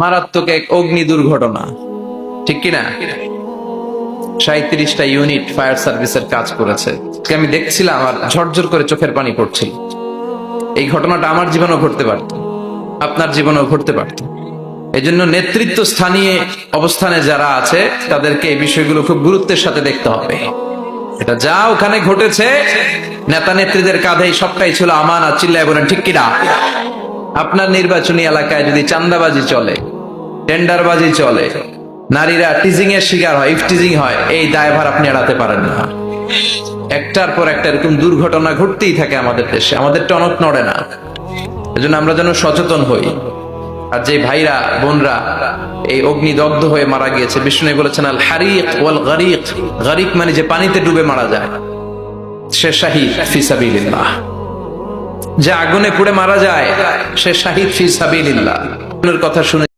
মারাত্মক এক অগ্নি দুর্ঘটনা, ঠিক কিনা? 37টা ইউনিট ফায়ার সার্ভিসের কাজ করেছে। আমি দেখছিলাম আর ঝরঝর করে চোখের পানি পড়ছিল। এই ঘটনাটা আমার জীবনেও ঘটতে পারত, আপনার জীবনেও ঘটতে পারত। এই জন্য নেতৃত্ব স্থানীয় অবস্থানে যারা আছে তাদেরকে এই বিষয়গুলো খুব গুরুত্বের সাথে দেখতে হবে। এটা যা ওখানে ঘটেছে, নেতা নেত্রীদের কাঁধেই সবটাই ছিল আমানত। চিল্লায় বলেন ঠিক কিনা? আপনার নির্বাচনী এলাকায় যদি চাঁদাবাজি চলে, টেন্ডারবাজি চলে, নারীরা টিজিং এর শিকার হয়, ইফটিজিং হয়, এই দায়ভার আপনি এড়াতে পারেন না। একটার পর একটা এরকম দুর্ঘটনা ঘটতেই থাকে আমাদের দেশে, আমাদের টনক নড়ে না। এজন্য আমরা যেন সচেতন হই। আর যে ভাইরা বোনরা এই অগ্নিদগ্ধ হয়ে মারা গিয়েছে, বিষ্ণু বলেছেন আল হারিক ওয়াল গারিক। গারিক মানে যে পানিতে ডুবে মারা যায়, সে শাহিদ ফি সাবিলিল্লাহ। যে আগুনে পুড়ে মারা যায়, সে শাহিদ ফি সাবিলিল্লাহ। কথা শুনে